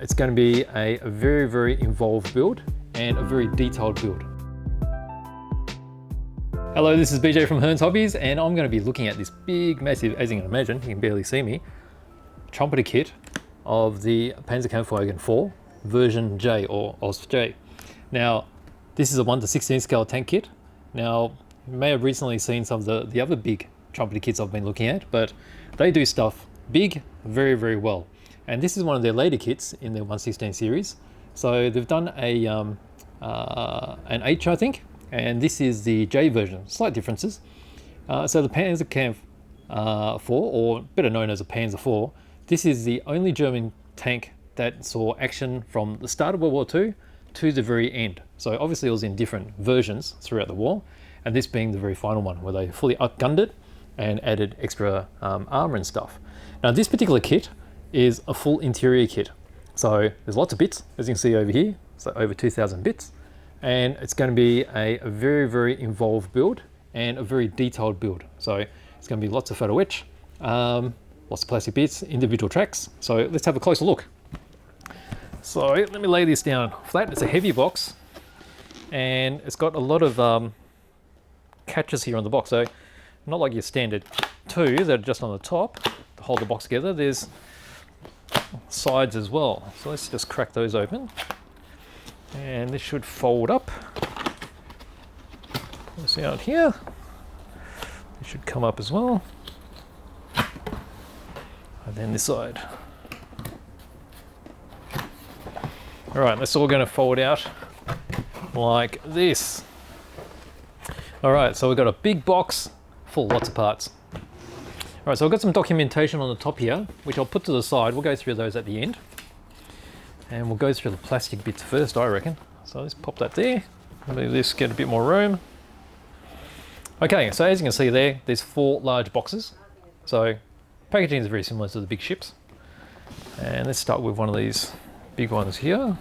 It's going to be a very, very involved build and a very detailed build. Hello, this is BJ from Hearns Hobbies, and I'm going to be looking at this big, massive, as you can imagine, you can barely see me, Trumpeter kit of the Panzerkampfwagen IV version J or Ausf.J. Now, this is a 1:16 scale tank kit. Now, you may have recently seen some of the other big Trumpeter kits I've been looking at, but they do stuff big very, very well. And this is one of their later kits in their 1:16 series. So they've done a an H, I think, and this is the J version, slight differences. So the Panzerkampf IV, or better known as a Panzer IV, this is the only German tank that saw action from the start of World War II to the very end. So obviously it was in different versions throughout the war, and this being the very final one where they fully outgunned it and added extra armor and stuff. Now this particular kit is a full interior kit. So there's lots of bits, as you can see over here, so over 2,000 bits. And it's going to be a very, very involved build and a very detailed build. So it's going to be lots of photo etch, lots of plastic bits, individual tracks. So let's have a closer look. So let me lay this down flat. It's a heavy box and it's got a lot of catches here on the box. So not like your standard two that are just on the top to hold the box together. There's sides as well. So let's just crack those open. And this should fold up. Let's see out here. It should come up as well. And then this side. All right, that's all going to fold out like this. All right, so we've got a big box full of lots of parts. All right, so I've got some documentation on the top here, which I'll put to the side. We'll go through those at the end. And we'll go through the plastic bits first, I reckon. So let's pop that there. Let this get a bit more room. Okay, so as you can see there, there's 4 large boxes. So packaging is very similar to the big ships. And let's start with one of these big ones here.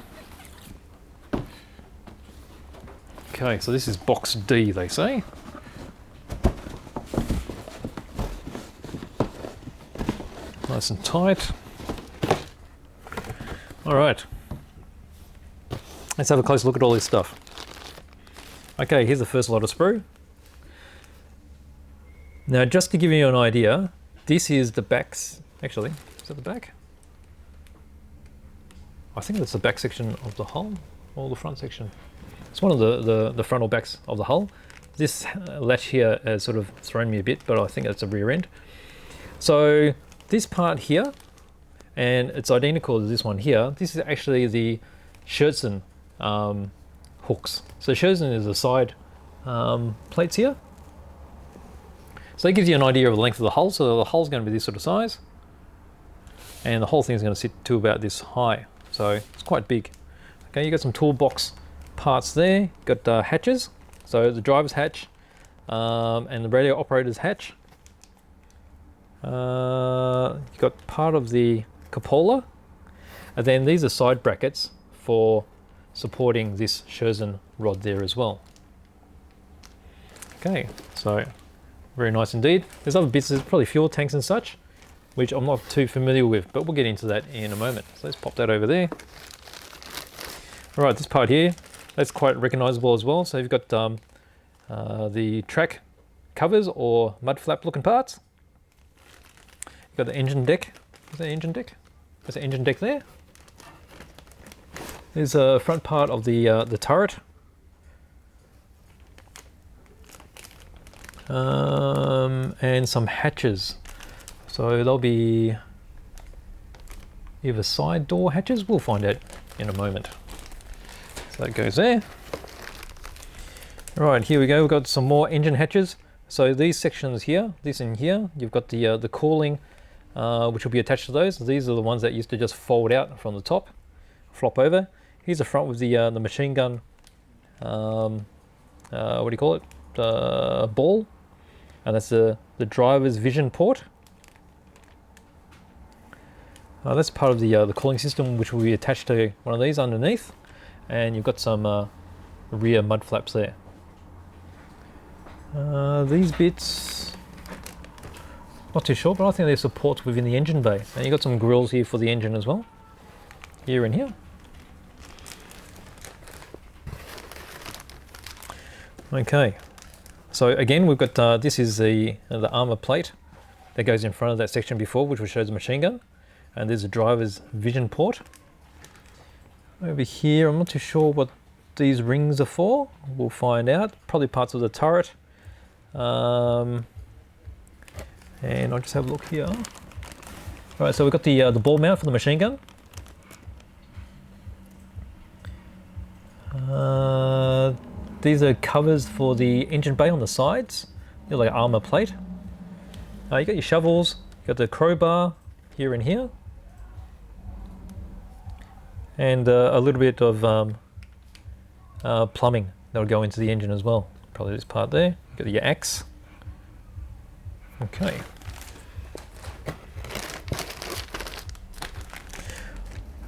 Okay, so this is box D, they say. Nice and tight. All right, let's have a close look at all this stuff. Okay, here's the first lot of sprue. Now, just to give you an idea, this is the backs. Actually, is that the back? I think that's the back section of the hull, or the front section. It's one of the frontal backs of the hull. This latch here has sort of thrown me a bit, but I think that's the rear end. So this part here, and it's identical to this one here. This is actually the Sturmgeschütz hooks. So Sturmgeschütz is the side plates here. So that gives you an idea of the length of the hull. So the hull's going to be this sort of size, and the whole thing is going to sit to about this high. So it's quite big. Okay, you got some toolbox parts there. Got hatches. So the driver's hatch and the radio operator's hatch. You've got part of the cupola, and then these are side brackets for supporting this Sturmgeschütz rod there as well. Okay, so very nice indeed. There's other bits, there's probably fuel tanks and such, which I'm not too familiar with, but we'll get into that in a moment. So let's pop that over there. All right, this part here, that's quite recognizable as well. So you've got the track covers or mud flap looking parts. You've got the engine deck. Is that engine deck? There's an engine deck there. There's a front part of the turret. And some hatches. So they'll be either side door hatches. We'll find out in a moment. So that goes there. All right, here we go. We've got some more engine hatches. So these sections here, this in here, you've got the cooling, which will be attached to those. These are the ones that used to just fold out from the top, flop over. Here's the front with the machine gun, what do you call it, ball, and that's the driver's vision port. That's part of the cooling system, which will be attached to one of these underneath, and you've got some rear mud flaps there. These bits, not too sure, but I think they're supports within the engine bay. And you've got some grills here for the engine as well. here and here. Okay, so again we've got this is the armor plate that goes in front of that section before, which shows the machine gun, and there's a driver's vision port. Over here, I'm not too sure what these rings are for. We'll find out. Probably parts of the turret. And I'll just have a look here. All right, so we've got the ball mount for the machine gun. These are covers for the engine bay on the sides. They're like armor plate. You got your shovels, you got the crowbar here and here. And a little bit of plumbing that will go into the engine as well. Probably this part there. You got your axe. Okay.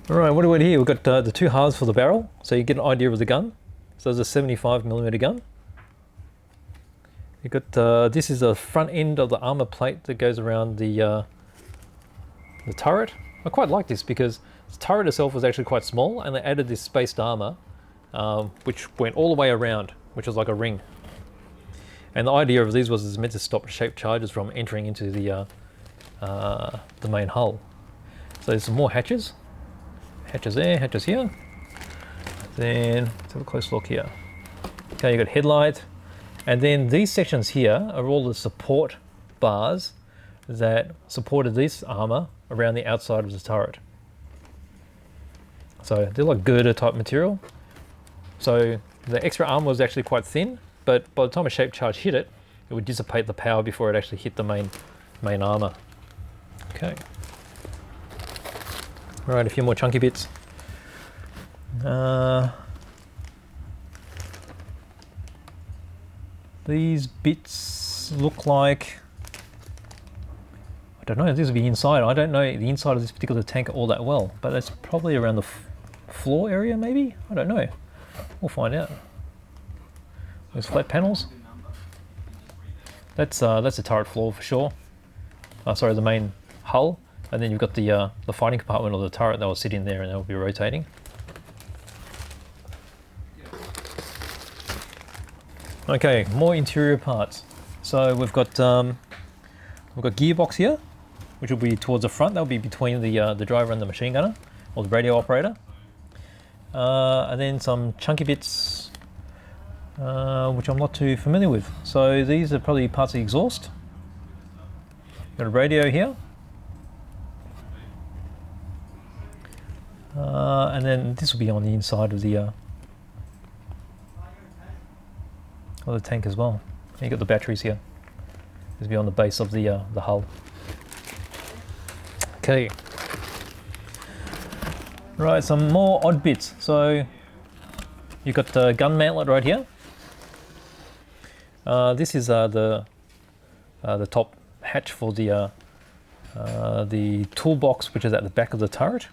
All right, what do we got here? We've got the two halves for the barrel, so you get an idea of the gun. So there's a 75mm gun. You got this is the front end of the armor plate that goes around the turret. I quite like this because the turret itself was actually quite small, and they added this spaced armor, which went all the way around, which was like a ring. And the idea of these was it's meant to stop shaped charges from entering into the main hull. So there's some more hatches. Hatches there, hatches here. Then let's have a close look here. Okay, you got headlight, and then these sections here are all the support bars that supported this armor around the outside of the turret. So they're like girder type material. So the extra armor was actually quite thin, but by the time a shaped charge hit it, it would dissipate the power before it actually hit the main armor. Okay. All right, a few more chunky bits. These bits look like, I don't know, this will be inside. I don't know the inside of this particular tank all that well, but that's probably around the floor area maybe? I don't know. We'll find out. Those flat panels. That's a turret floor for sure. Sorry, the main hull. And then you've got the fighting compartment of the turret that will sit in there and they'll be rotating. Okay, more interior parts. So we've got gearbox here, which will be towards the front. That'll be between the driver and the machine gunner, or the radio operator. And then some chunky bits, which I'm not too familiar with. So these are probably parts of the exhaust. Got a radio here. And then this will be on the inside of the tank as well. And you got the batteries here. This will be on the base of the hull. Okay. Right, some more odd bits. So you've got the gun mantlet right here. This is the top hatch for the toolbox, which is at the back of the turret.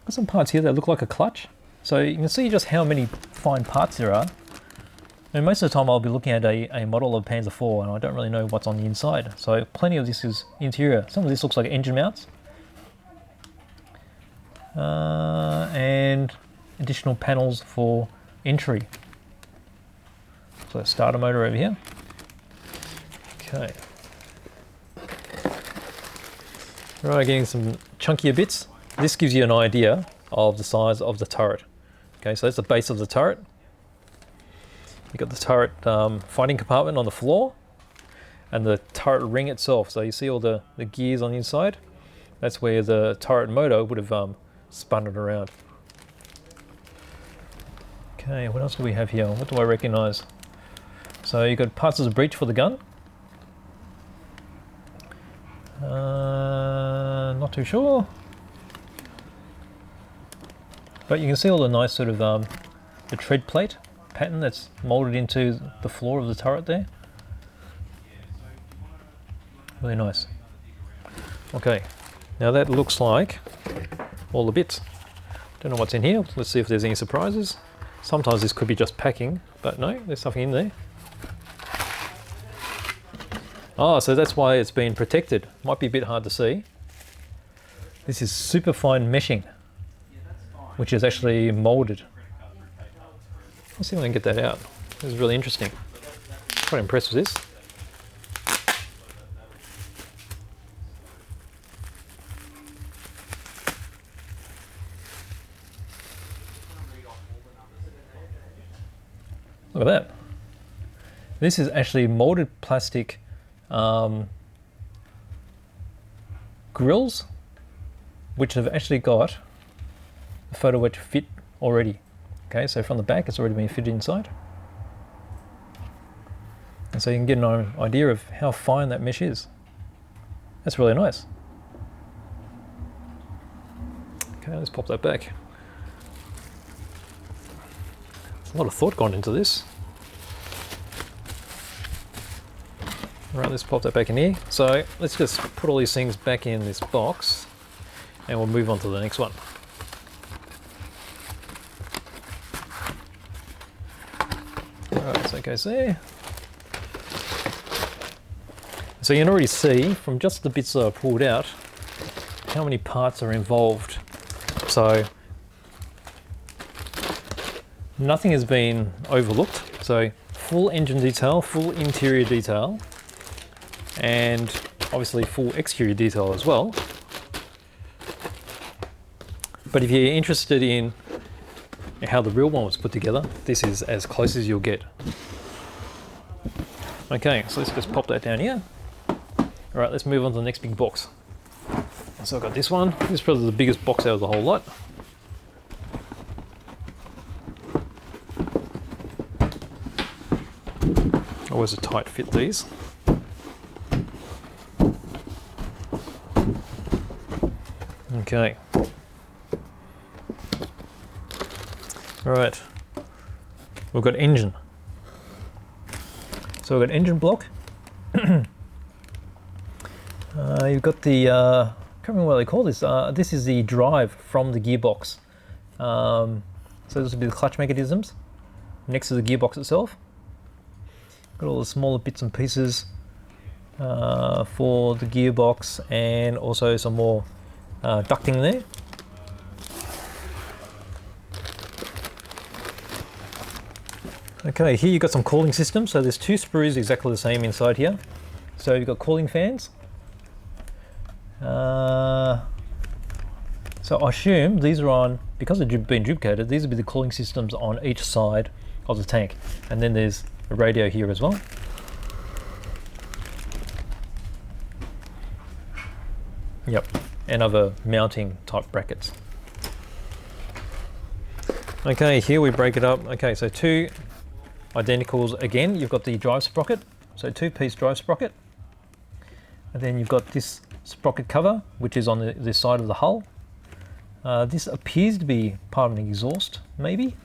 Got some parts here that look like a clutch. So you can see just how many fine parts there are. And most of the time I'll be looking at a model of Panzer IV and I don't really know what's on the inside. So plenty of this is interior. Some of this looks like engine mounts. And additional panels for entry. So a starter motor over here. Okay. Right, getting some chunkier bits. This gives you an idea of the size of the turret. Okay, so that's the base of the turret. You've got the turret fighting compartment on the floor and the turret ring itself. So you see all the gears on the inside. That's where the turret motor would have spun it around. Okay, what else do we have here? What do I recognize? So you've got parts of the breech for the gun. Not too sure. But you can see all the nice sort of the tread plate pattern that's molded into the floor of the turret there. Really nice. Okay, now that looks like all the bits. Don't know what's in here. Let's see if there's any surprises. Sometimes this could be just packing, but no, there's something in there. Oh, so that's why it's been protected. Might be a bit hard to see. This is super fine meshing, which is actually molded. Let's see if I can get that out. This is really interesting. Quite impressed with this. Look at that. This is actually molded plastic grills, which have actually got a photo wedge fit already. Okay, so from the back it's already been fitted inside. And so you can get an idea of how fine that mesh is. That's really nice. Okay, let's pop that back. There's a lot of thought gone into this. Right, let's pop that back in here. So let's just put all these things back in this box and we'll move on to the next one. Alright, so it goes there. So you can already see from just the bits that I pulled out how many parts are involved. So nothing has been overlooked. So full engine detail, full interior detail, and obviously full exterior detail as well. But if you're interested in how the real one was put together, this is as close as you'll get. Okay, so let's just pop that down here. All right, let's move on to the next big box. So I've got this one. This is probably the biggest box out of the whole lot. Always a tight fit, these. Okay. All right. We've got engine. So we've got engine block. You've got the, I can't remember what they call this. This is the drive from the gearbox. So this will be the clutch mechanisms next to the gearbox itself. Got all the smaller bits and pieces for the gearbox, and also some more ducting there. Okay, here you've got some cooling systems. So there's two sprues exactly the same inside here. So you've got cooling fans. So I assume these are on, because they've been duplicated, these will be the cooling systems on each side of the tank. And then there's a radio here as well. Yep, and other mounting type brackets. Okay, here we break it up. Okay, so two identicals again. You've got the drive sprocket, so two-piece drive sprocket. And then you've got this sprocket cover, which is on this side of the hull. This appears to be part of an exhaust, maybe.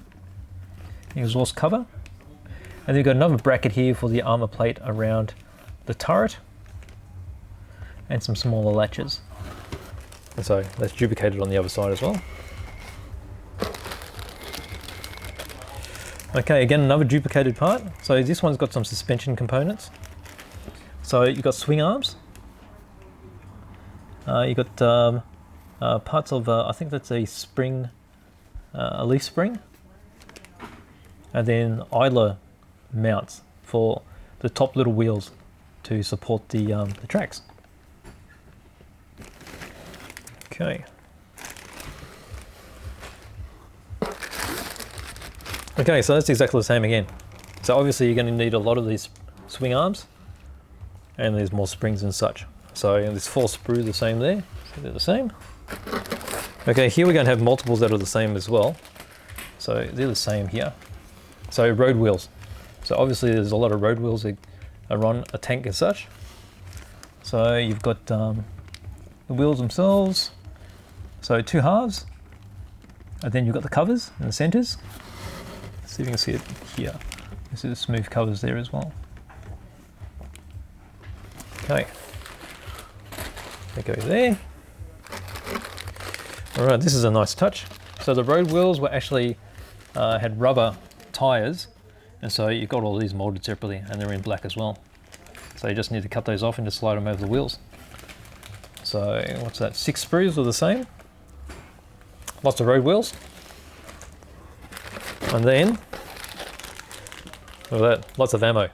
An exhaust cover. And then you've got another bracket here for the armor plate around the turret. And some smaller latches. And so that's duplicated on the other side as well. Okay, again, another duplicated part. So this one's got some suspension components. So you've got swing arms. You've got parts of, I think that's a spring, a leaf spring. And then idler mounts for the top little wheels to support the tracks. Okay. Okay, so that's exactly the same again. So obviously you're going to need a lot of these swing arms, and there's more springs and such. So there's 4 sprues the same there, so they're the same. Okay, here we're going to have multiples that are the same as well. So they're the same here. So road wheels. So obviously there's a lot of road wheels that are on a tank and such. So you've got the wheels themselves. So 2 halves. And then you've got the covers and the centers. Let's see if you can see it here. This is smooth covers there as well. Okay. That goes there. Alright, this is a nice touch. So the road wheels were actually had rubber tires, and so you've got all these molded separately, and they're in black as well. So you just need to cut those off and just slide them over the wheels. So what's that? 6 sprues are the same. Lots of road wheels. And then, look at that, lots of ammo.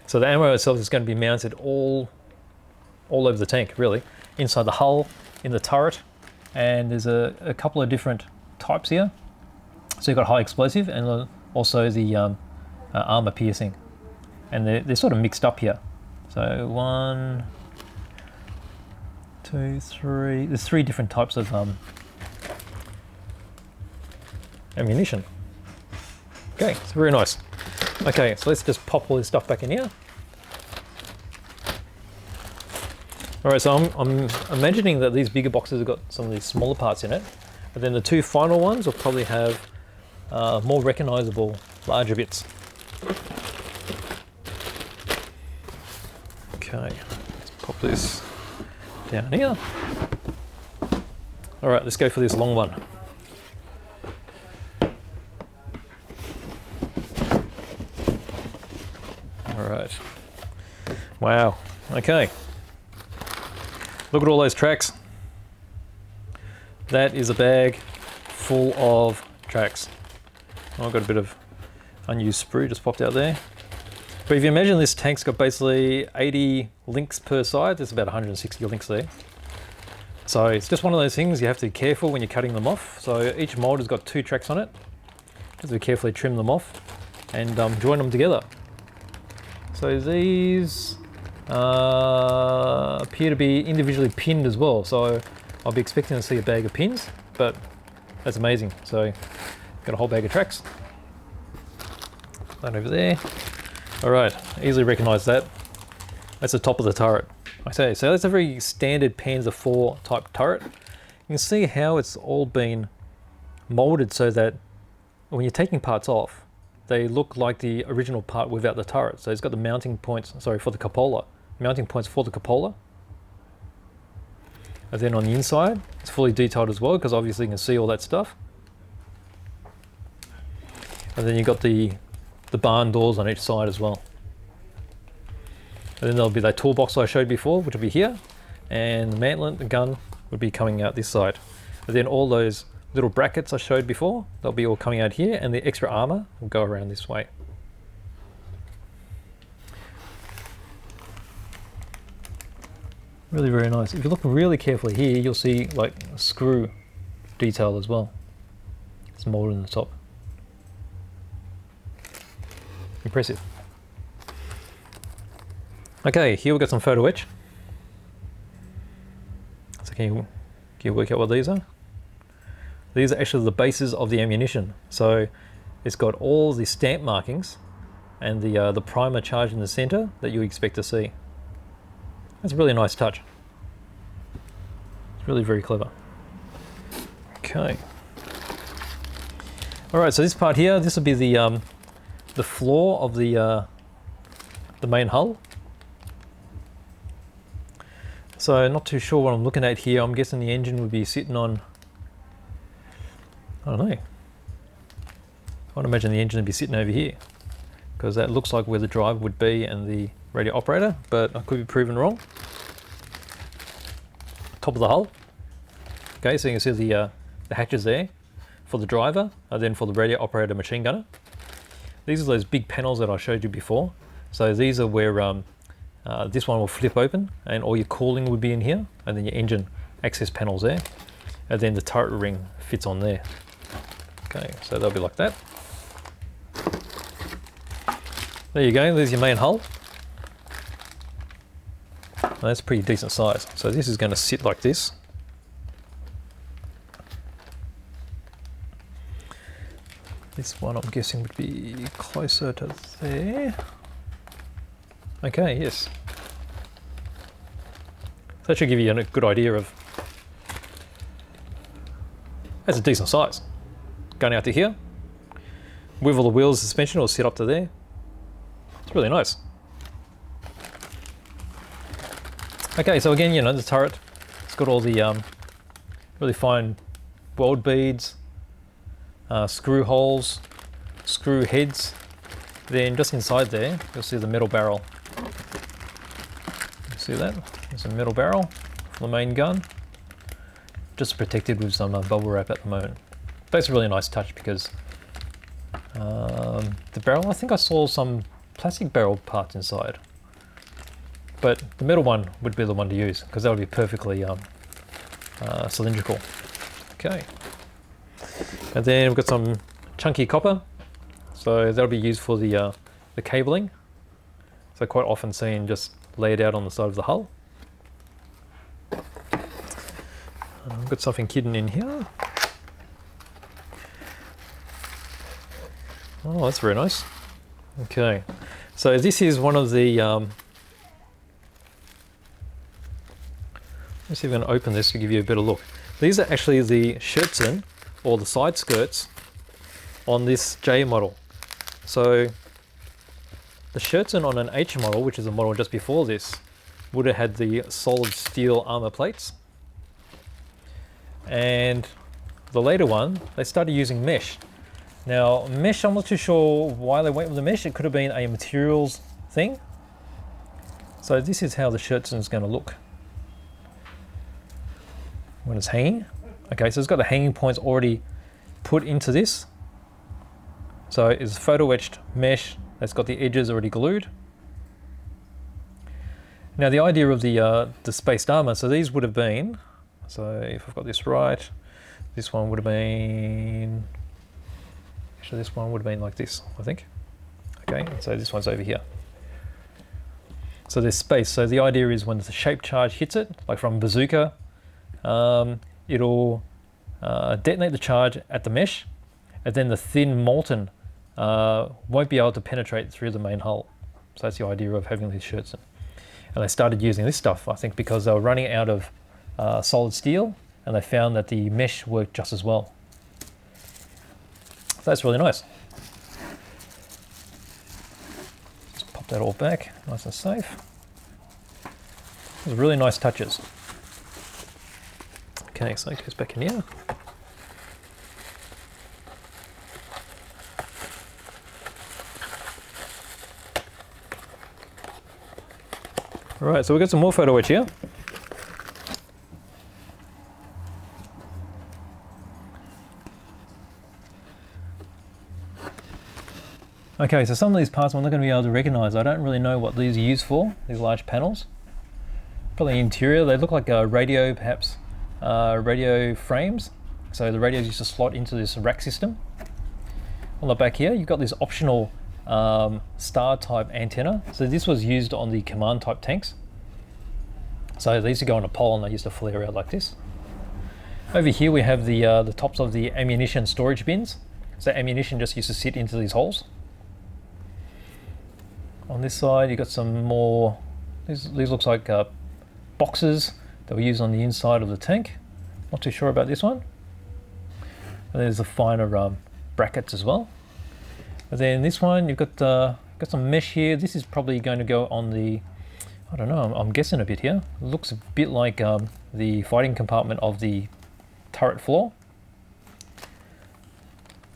So the ammo itself is going to be mounted all over the tank, really. Inside the hull, in the turret, and there's a couple of different types here. So you've got high explosive and also the armor piercing. And they're sort of mixed up here. So 1, 2, 3, there's 3 different types of ammunition. Okay, it's very nice. Okay, so let's just pop all this stuff back in here. All right, so I'm imagining that these bigger boxes have got some of these smaller parts in it, but then the 2 final ones will probably have more recognizable larger bits. Okay, let's pop this down here. All right, let's go for this long one. All right. Wow. Okay. Look at all those tracks. That is a bag full of tracks. I've got a bit of unused sprue just popped out there. But if you imagine this tank's got basically 80 links per side, there's about 160 links there. So it's just one of those things you have to be careful when you're cutting them off. So each mold has got 2 tracks on it. Just to carefully trim them off and join them together. So these appear to be individually pinned as well. So I'll be expecting to see a bag of pins, but that's amazing. So got a whole bag of tracks. That over there. All right, easily recognize that. That's the top of the turret. Okay, so that's a very standard Panzer IV type turret. You can see how it's all been molded so that when you're taking parts off, they look like the original part without the turret. So it's got the mounting points, sorry, for the cupola. Mounting points for the cupola. And then on the inside, it's fully detailed as well, because obviously you can see all that stuff. And then you've got the barn doors on each side as well. And then there'll be that toolbox I showed before, which will be here. And the mantlet, the gun, would be coming out this side. And then all those little brackets I showed before, they'll be all coming out here, and the extra armor will go around this way. Really very nice. If you look really carefully here, you'll see like a screw detail as well. It's molded in the top. Impressive. Okay, here we've got some photo etch. So can you work out what these are? These are actually the bases of the ammunition. So it's got all the stamp markings and the primer charge in the center that you expect to see. That's a really nice touch. It's really very clever. Okay. All right, so this part here, this will be the floor of the main hull. So not too sure what I'm looking at here. I'm guessing the engine would be sitting on, I don't know. I would imagine the engine would be sitting over here, because that looks like where the driver would be and the radio operator, but I could be proven wrong. Top of the hull. Okay, so you can see the hatches there for the driver, and then for the radio operator machine gunner. These are those big panels that I showed you before. So these are where this one will flip open and all your cooling would be in here, and then your engine access panels there, and then the turret ring fits on there. Okay, so they'll be like that. There you go, there's your main hull. And that's pretty decent size. So this is going to sit like this. This one I'm guessing would be closer to there. Okay, yes. So that should give you a good idea of, that's a decent size. Going out to here, with all the wheels, suspension will sit up to there. It's really nice. Okay, so again, you know, the turret, it's got all the really fine weld beads, screw holes, screw heads. Then just inside there, you'll see the metal barrel. See that? There's a metal barrel for the main gun. Just protected with some bubble wrap at the moment. That's a really nice touch because the barrel, I think I saw some plastic barrel parts inside. But the metal one would be the one to use because that would be perfectly cylindrical. Okay. And then we've got some chunky copper. So that'll be used for the cabling. So quite often seen just laid out on the side of the hull. I've got something hidden in here. Oh, that's very nice. Okay, so this is one of the, let's see if I'm going to open this to give you a better look. These are actually the shirtsen, or the side skirts, on this J model. So the shirtsen on an H model, which is a model just before this, would have had the solid steel armor plates. And the later one, they started using mesh. Now, mesh, I'm not too sure why they went with the mesh. It could have been a materials thing. So this is how the shirtsen is going to look when it's hanging. Okay, so it's got the hanging points already put into this. So it's photo etched mesh that's got the edges already glued. Now the idea of the spaced armor, so these would have been, so if I've got this right, this one would have been, actually this one would have been like this, I think. Okay, so this one's over here. So there's space. So the idea is when the shape charge hits it, like from bazooka, it'll detonate the charge at the mesh, and then the thin molten won't be able to penetrate through the main hull. So that's the idea of having these shirts. And they started using this stuff, I think, because they were running out of solid steel, and they found that the mesh worked just as well. So that's really nice. Just pop that all back, nice and safe. Those are really nice touches. Okay, so it goes back in here. All right, so we've got some more photo etch here. Okay, so some of these parts I'm not going to be able to recognize. I don't really know what these are used for, these large panels. Probably interior, they look like a radio, perhaps radio frames. So the radios used to slot into this rack system. On the back here, you've got this optional star type antenna. So this was used on the command type tanks. So they used to go on a pole and they used to flare out like this. Over here we have the tops of the ammunition storage bins. So ammunition just used to sit into these holes. On this side you've got some more, these looks like boxes that were used on the inside of the tank. Not too sure about this one. And there's the finer brackets as well. And then this one, you've got some mesh here. This is probably going to go on the, I don't know, I'm guessing a bit here. It looks a bit like the fighting compartment of the turret floor.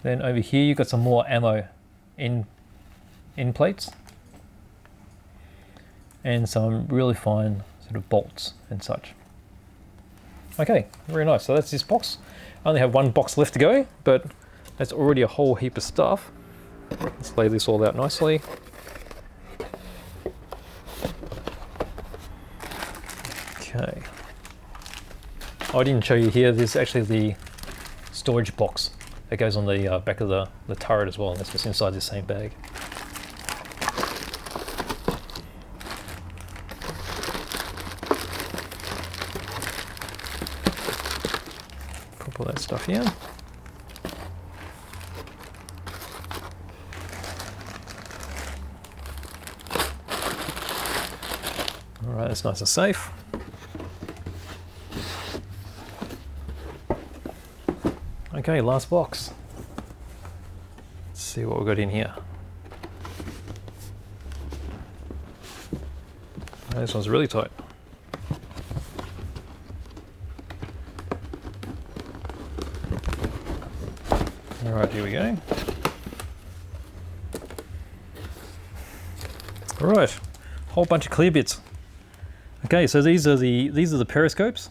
Then over here, you've got some more ammo in plates. And some really fine sort of bolts and such. Okay, very nice. So that's this box. I only have one box left to go, but that's already a whole heap of stuff. Let's lay this all out nicely. Okay. Oh, I didn't show you here, there's actually the storage box that goes on the back of the turret as well. That's just inside the same bag. Put all that stuff here. All right, that's nice and safe. Okay, last box. Let's see what we've got in here. Oh, this one's really tight. All right, here we go. All right, whole bunch of clear bits. Okay, so these are the periscopes,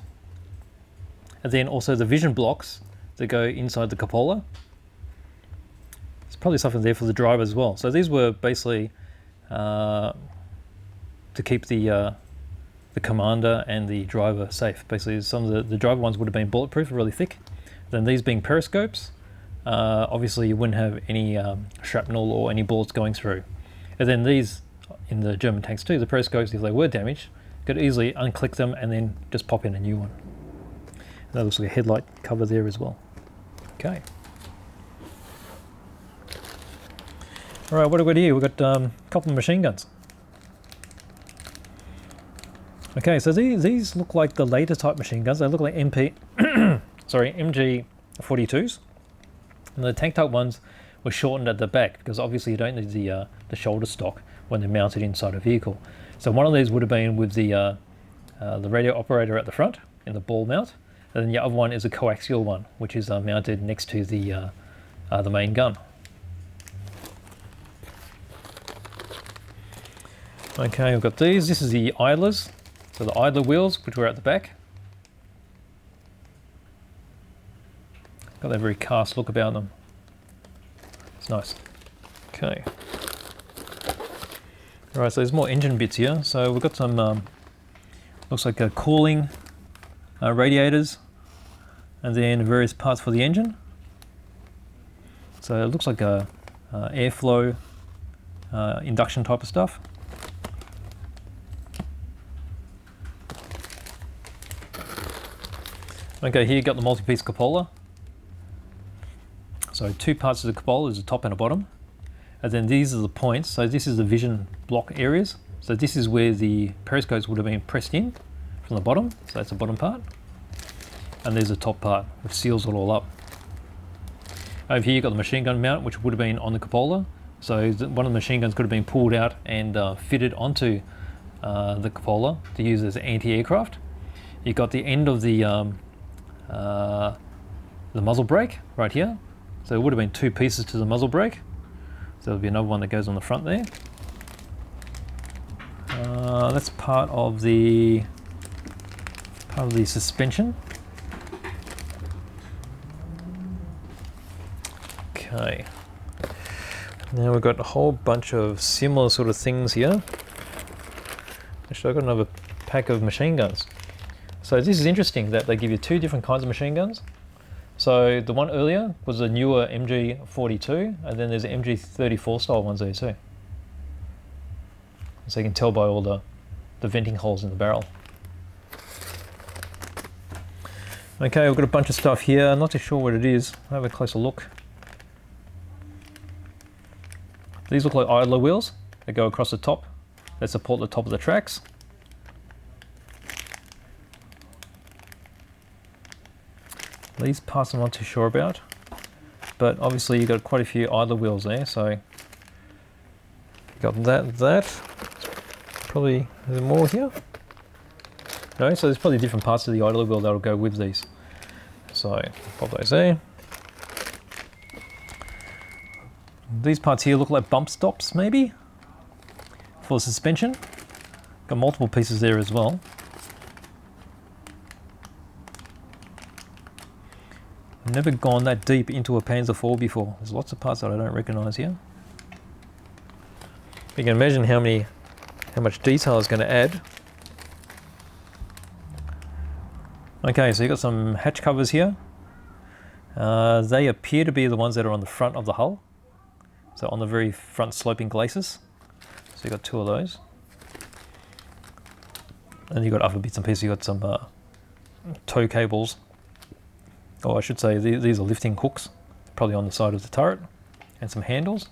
and then also the vision blocks that go inside the cupola. There's probably something there for the driver as well. So these were basically to keep the commander and the driver safe. Basically, some of the driver ones would have been bulletproof, really thick. Then these being periscopes, obviously you wouldn't have any shrapnel or any bullets going through. And then these, in the German tanks too, the periscopes, if they were damaged, could easily unclick them and then just pop in a new one. And that looks like a headlight cover there as well. Okay. All right, what have we got here? We've got a couple of machine guns. Okay, so these look like the later type machine guns. They look like MG42s. And the tank type ones were shortened at the back because obviously you don't need the shoulder stock when they're mounted inside a vehicle. So one of these would have been with the radio operator at the front in the ball mount, and then the other one is a coaxial one, which is mounted next to the main gun. Okay, we've got these. This is the idlers. So the idler wheels, which were at the back. Got that very cast look about them. It's nice. Okay. Alright, so there's more engine bits here. So we've got some, looks like cooling radiators, and then various parts for the engine. So it looks like a airflow induction type of stuff. Okay, here you got the multi-piece cupola. So two parts of the cupola, is a top and a bottom. And then these are the points. So this is the vision block areas. So this is where the periscopes would have been pressed in from the bottom. So that's the bottom part. And there's the top part, which seals it all up. Over here you've got the machine gun mount, which would have been on the cupola. So one of the machine guns could have been pulled out and fitted onto the cupola to use as anti-aircraft. You've got the end of the muzzle brake right here. So there would have been two pieces to the muzzle brake. So there'll be another one that goes on the front there. That's part of the suspension. Okay. Now we've got a whole bunch of similar sort of things here. Actually, I've got another pack of machine guns. So this is interesting that they give you two different kinds of machine guns. So the one earlier was a newer MG42, and then there's an MG34 style ones there too. So you can tell by all the venting holes in the barrel. Okay, we've got a bunch of stuff here. I'm not too sure what it is. I'll have a closer look. These look like idler wheels. They go across the top. They support the top of the tracks. These parts I'm not too sure about, but obviously you've got quite a few idler wheels there, so you got that. Probably, is there more here? No, so there's probably different parts of the idler wheel that'll go with these. So pop those there. These parts here look like bump stops maybe for suspension. Got multiple pieces there as well. I've never gone that deep into a Panzer IV before. There's lots of parts that I don't recognize here. You can imagine how much detail is going to add. Okay, so you've got some hatch covers here. They appear to be the ones that are on the front of the hull. So on the very front sloping glacis. So you've got two of those. And you've got other bits and pieces. You've got some tow cables. Or I should say these are lifting hooks, probably on the side of the turret, and some handles.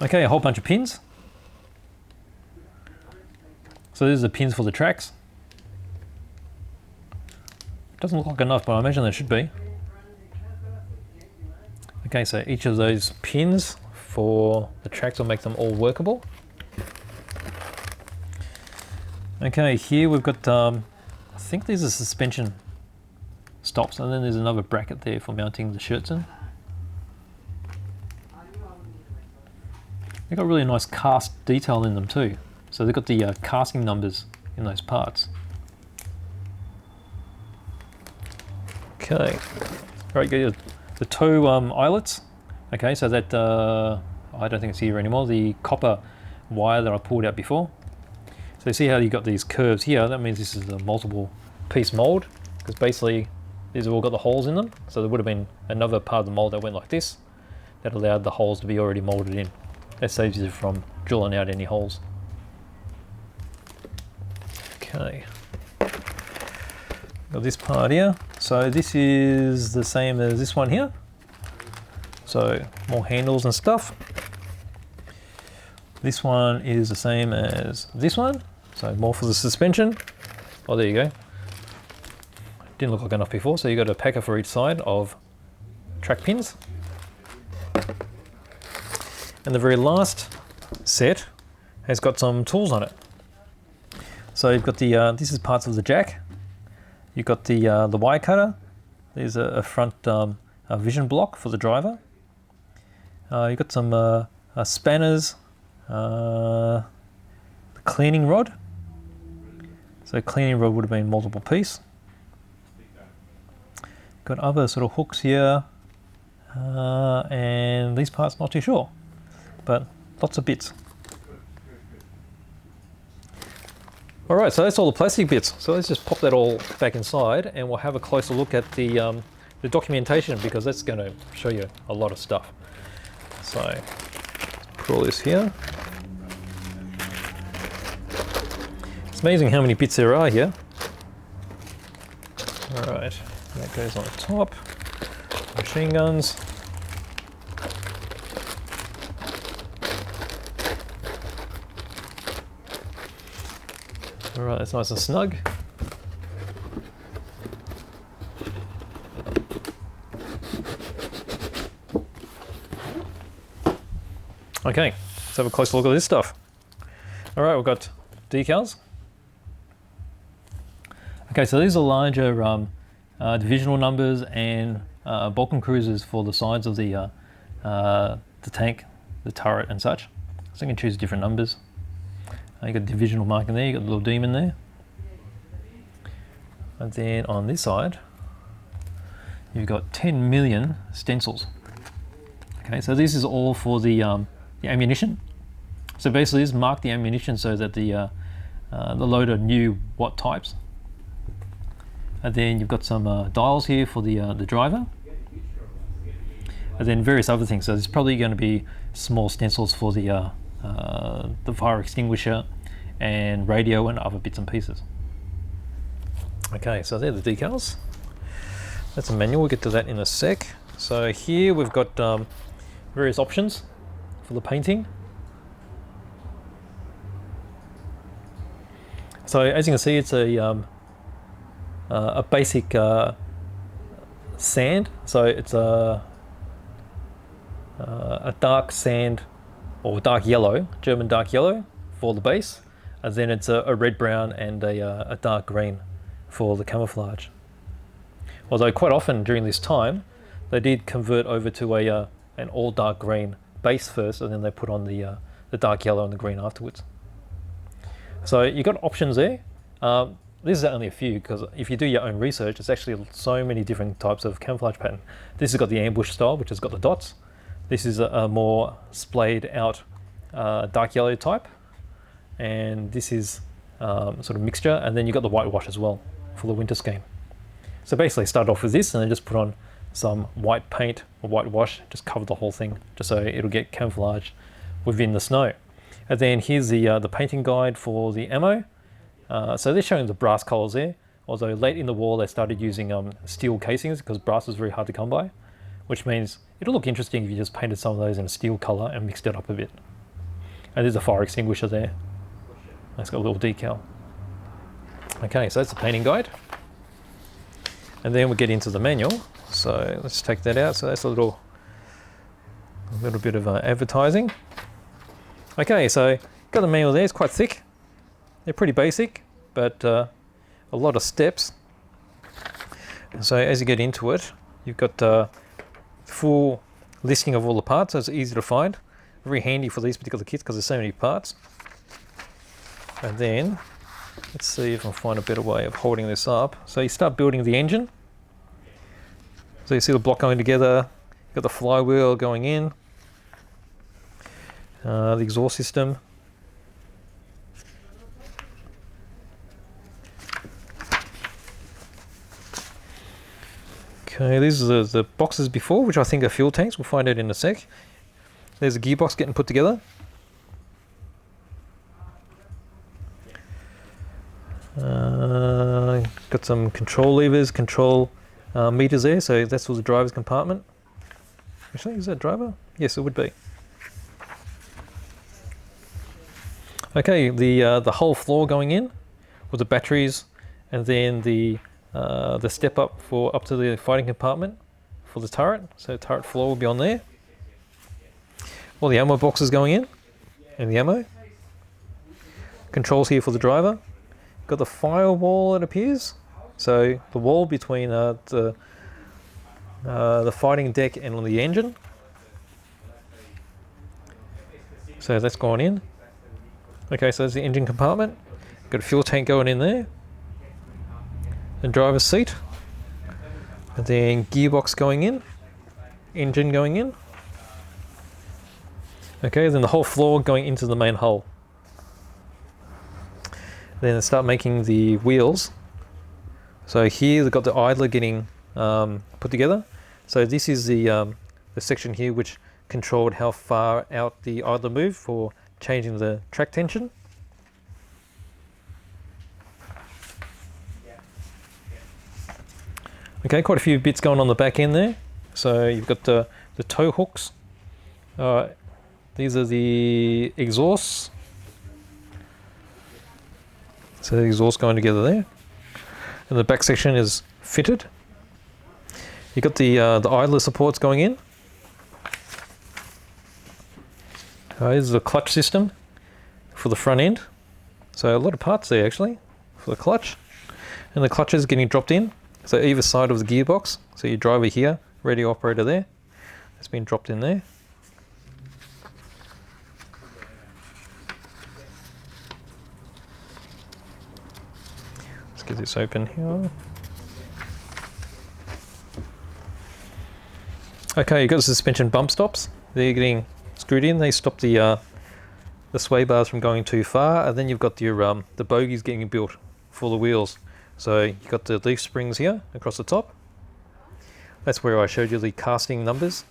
Okay, a whole bunch of pins. So these are the pins for the tracks. Doesn't look like enough, but I imagine there should be. Okay, so each of those pins for the tracks will make them all workable. Okay, here we've got, I think these are suspension stops, and then there's another bracket there for mounting the shirts in. They've got really nice cast detail in them too. So they've got the casting numbers in those parts. Okay, right, get the toe eyelets. Okay, so that, I don't think it's here anymore, the copper wire that I pulled out before. So you see how you got these curves here, that means this is a multiple piece mold, because basically these have all got the holes in them. So there would have been another part of the mold that went like this, that allowed the holes to be already molded in. That saves you from drilling out any holes. Okay, got this part here. So this is the same as this one here. So more handles and stuff. This one is the same as this one. So more for the suspension. Oh, there you go. Didn't look like enough before. So you got a packer for each side of track pins. And the very last set has got some tools on it. So you've got the, this is parts of the jack. You've got the wire cutter. There's a front vision block for the driver. You've got some spanners, the cleaning rod. So cleaning rod would have been multiple piece. Got other sort of hooks here, and these parts not too sure, but lots of bits. All right, so that's all the plastic bits. So let's just pop that all back inside and we'll have a closer look at the documentation, because that's going to show you a lot of stuff. So let's put all this here. It's amazing how many bits there are here. All right, that goes on the top. Machine guns. All right, that's nice and snug. Okay, let's have a closer look at this stuff. All right, we've got decals. Okay, so these are larger divisional numbers and Balkan cruisers for the sides of the tank, the turret and such. So you can choose different numbers. You got divisional marking there, you got the little demon there. And then on this side, you've got 10 million stencils. Okay, so this is all for the ammunition. So basically this marked the ammunition so that the loader knew what types. And then you've got some dials here for the driver. And then various other things. So there's probably going to be small stencils for the fire extinguisher and radio and other bits and pieces. Okay, so they're the decals. That's a manual, we'll get to that in a sec. So here we've got various options for the painting. So as you can see, it's a basic sand. So it's a dark sand or dark yellow, German dark yellow for the base, and then it's a red brown and a dark green for the camouflage. Although quite often during this time they did convert over to an all dark green base first, and then they put on the dark yellow and the green afterwards. So you've got options there. This is only a few, because if you do your own research, there's actually so many different types of camouflage pattern. This has got the ambush style, which has got the dots. This is a more splayed out dark yellow type, and this is sort of mixture, and then you've got the whitewash as well for the winter scheme. So basically start off with this and then just put on some white paint or whitewash, just cover the whole thing just so it'll get camouflage within the snow. And then here's the painting guide for the ammo. So they're showing the brass colors there, although late in the war they started using steel casings because brass was very hard to come by, which means it'll look interesting if you just painted some of those in a steel color and mixed it up a bit. And there's a fire extinguisher there. It's got a little decal. Okay, so that's the painting guide. And then we get into the manual. So let's take that out. So that's a little bit of advertising. Okay, so got the manual there. It's quite thick. They're pretty basic, but a lot of steps. So as you get into it, you've got full listing of all the parts, so it's easy to find. very handy for these particular kits because there's so many parts. And then, let's see if I can find a better way of holding this up. So you start building the engine. So you see the block going together, you've got the flywheel going in, the exhaust system. Okay, these are the boxes before, which I think are fuel tanks. We'll find out in a sec. There's a gearbox getting put together. Got some control levers, control meters there, so that's for the driver's compartment. Actually, is that driver? Yes, it would be. Okay, the whole floor going in with the batteries, and then the step up for up to the fighting compartment for the turret. So turret floor will be on there. All the ammo boxes going in, and the ammo. Controls here for the driver. Got the firewall, it appears. So the wall between the fighting deck and on the engine. So that's gone in. Okay, so there's the engine compartment. Got a fuel tank going in there. The driver's seat. And then gearbox going in. Engine going in. Okay, then the whole floor going into the main hull. Then start making the wheels. So here they've got the idler getting put together. So this is the section here which controlled how far out the idler moved for changing the track tension. Okay, quite a few bits going on the back end there. So you've got the tow hooks. These are the exhausts. So the exhaust going together there. And the back section is fitted. You've got the idler supports going in. This is the clutch system for the front end. So a lot of parts there actually for the clutch. And the clutch is getting dropped in. So either side of the gearbox. So your driver here, radio operator there. It's been dropped in there. Let's get this open here. Okay, you've got the suspension bump stops. They're getting screwed in. They stop the sway bars from going too far, and then you've got your the bogies getting built for the wheels. So you've got the leaf springs here across the top. That's where I showed you the casting numbers.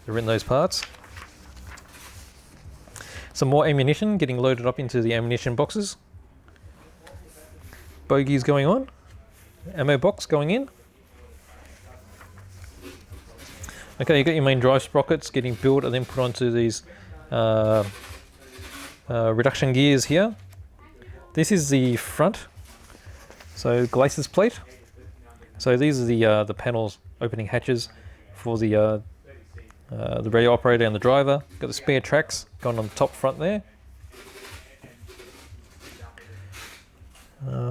They're in those parts. Some more ammunition getting loaded up into the ammunition boxes. Bogies going on. Ammo box going in. Okay, you've got your main drive sprockets getting built and then put onto these reduction gears here. This is the front. So glacis plate. So these are the panels opening hatches for the radio operator and the driver. Got the spare tracks going on the top front there.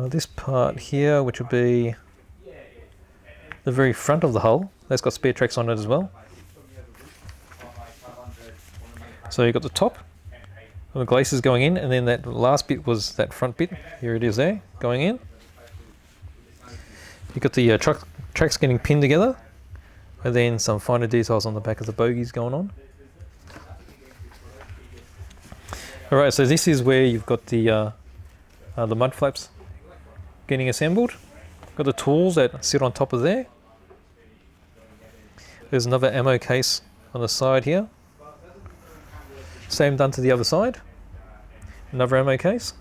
This part here, which would be the very front of the hull, that's got spare tracks on it as well. So you've got the top, and the glacis going in, and then that last bit was that front bit. Here it is there, going in. You've got the tracks getting pinned together, and then some finer details on the back of the bogies going on. Alright, so this is where you've got the mud flaps getting assembled. Got the tools that sit on top of there. There's another ammo case on the side here. Same done to the other side. Another ammo case.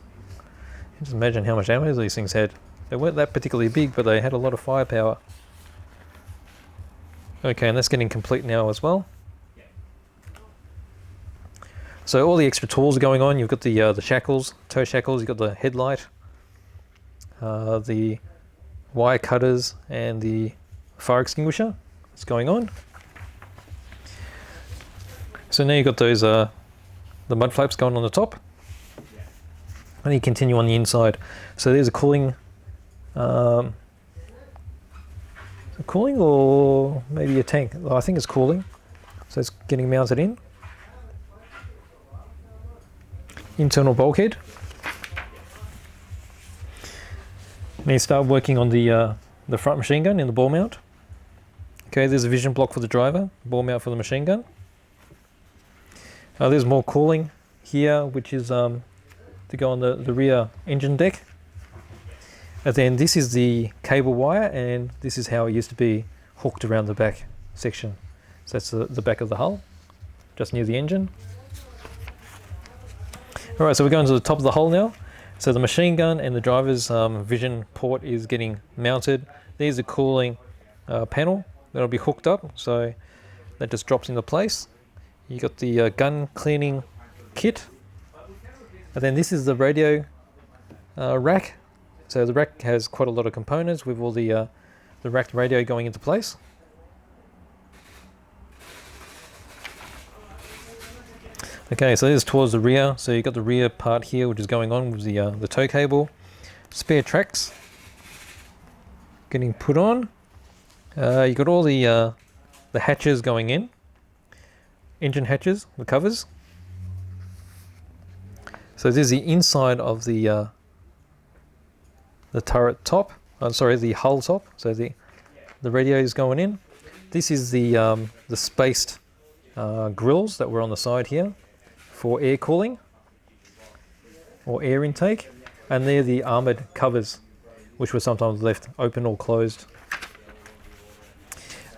Just imagine how much ammo these things had. They weren't that particularly big, but they had a lot of firepower. Okay, and that's getting complete now as well. So all the extra tools are going on. You've got the shackles, toe shackles. You've got the headlight, the wire cutters, and the fire extinguisher. It's going on. So now you've got those the mud flaps going on the top, and you continue on the inside. So there's a cooling. Cooling or maybe a tank? Oh, I think it's cooling. So it's getting mounted in. internal bulkhead. Now you start working on the front machine gun in the ball mount. Okay, there's a vision block for the driver, ball mount for the machine gun. There's more cooling here, which is to go on the rear engine deck. And then this is the cable wire, and this is how it used to be hooked around the back section. So that's the back of the hull, just near the engine. Alright, so we're going to the top of the hull now. So the machine gun and the driver's vision port is getting mounted. There's a cooling panel that'll be hooked up, so that just drops into place. You got the gun cleaning kit, and then this is the radio rack. So the rack has quite a lot of components with all the racked radio going into place. Okay, so this is towards the rear. So you've got the rear part here, which is going on with the tow cable. Spare tracks getting put on. You've got all the hatches going in. Engine hatches, the covers. So this is the inside of the turret top. Sorry, the hull top. So the radio is going in. This is the spaced grills that were on the side here for air cooling or air intake, and they're the armoured covers, which were sometimes left open or closed.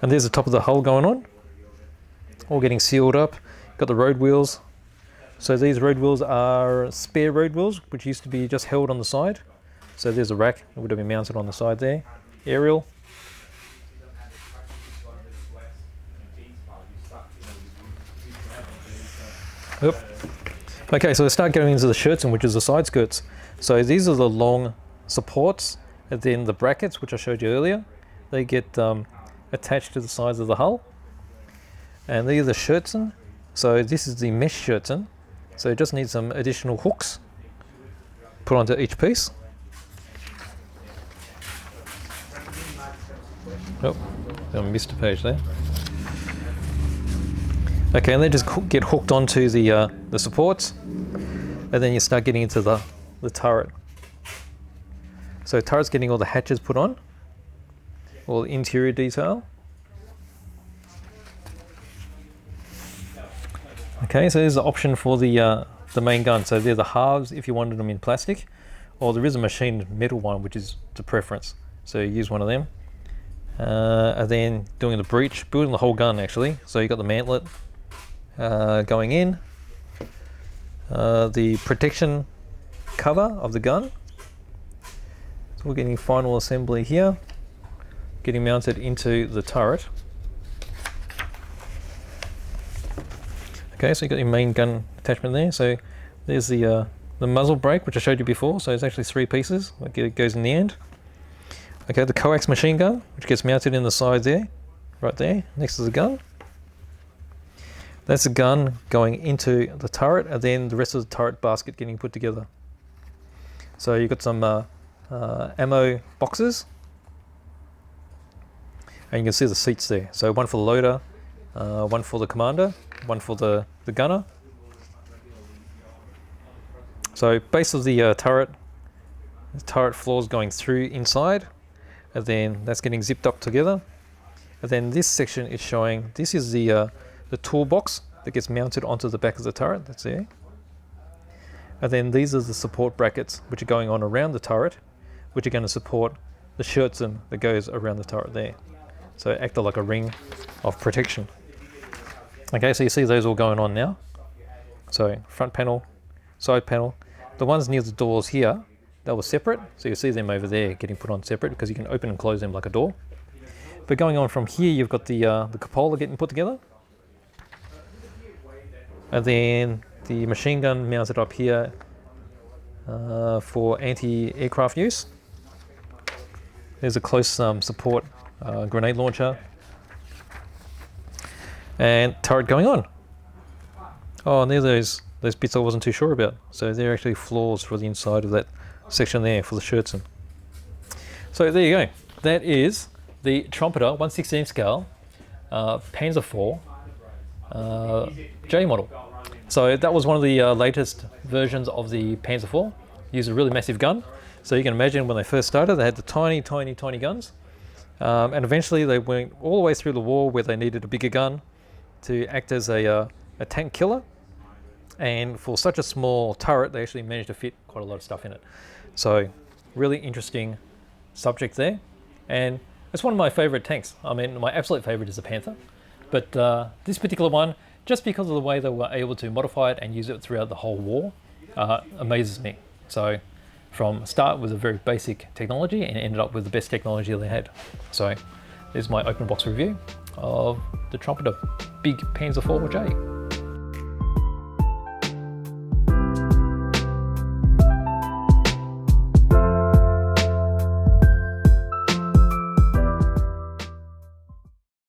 And there's the top of the hull going on, all getting sealed up. Got the road wheels. So these road wheels are spare road wheels, which used to be just held on the side. So there's a rack that would have been mounted on the side there. Aerial. Yep. Okay, so let's start going into the shirts, which is the side skirts. So these are the long supports, and then the brackets, which I showed you earlier, they get attached to the sides of the hull. And these are the shirtsen. So this is the mesh shirtsen. So it just needs some additional hooks put onto each piece. Oh, I missed a page there. Okay, and they just get hooked onto the supports, and then you start getting into the turret. So turret's getting all the hatches put on, all the interior detail. Okay, so there's the option for the main gun. So they're the halves if you wanted them in plastic, or there is a machined metal one, which is the preference. So you use one of them. And then doing the breech, building the whole gun actually. So you got the mantlet going in, the protection cover of the gun. So we're getting final assembly here, getting mounted into the turret. Okay, so you got your main gun attachment there. So there's the muzzle brake, which I showed you before. So it's actually 3 pieces. It goes in the end. Okay, the coax machine gun, which gets mounted in the side there, right there, next to the gun. That's the gun going into the turret, and then the rest of the turret basket getting put together. So you've got some ammo boxes, and you can see the seats there. So one for the loader, one for the commander, one for the gunner. So base of the turret floor is going through inside, and then that's getting zipped up together. And then this section is showing, this is the toolbox that gets mounted onto the back of the turret, that's there. And then these are the support brackets which are going on around the turret, which are going to support the shirtsen that goes around the turret there. So act like a ring of protection. Okay, so you see those all going on now. So front panel, side panel. The ones near the doors here, they were separate, so you see them over there getting put on separate because you can open and close them like a door. But going on from here, you've got the cupola getting put together. And then the machine gun mounted up here for anti-aircraft use. There's a close support grenade launcher. And turret going on. Oh, and there's those bits I wasn't too sure about. So they're actually floors for the inside of that section there for the shirtsen. So there you go. That is the Trumpeter 1/16 scale Panzer IV J model. So that was one of the latest versions of the Panzer IV. Used a really massive gun. So you can imagine when they first started, they had the tiny guns. And eventually they went all the way through the war where they needed a bigger gun to act as a tank killer. And for such a small turret, they actually managed to fit quite a lot of stuff in it. So really interesting subject there. And it's one of my favorite tanks. I mean, my absolute favorite is the Panther. But this particular one, just because of the way they were able to modify it and use it throughout the whole war, amazes me. So from start with a very basic technology and ended up with the best technology they had. So there's my open box review of the Trumpeter Big Panzer IV J.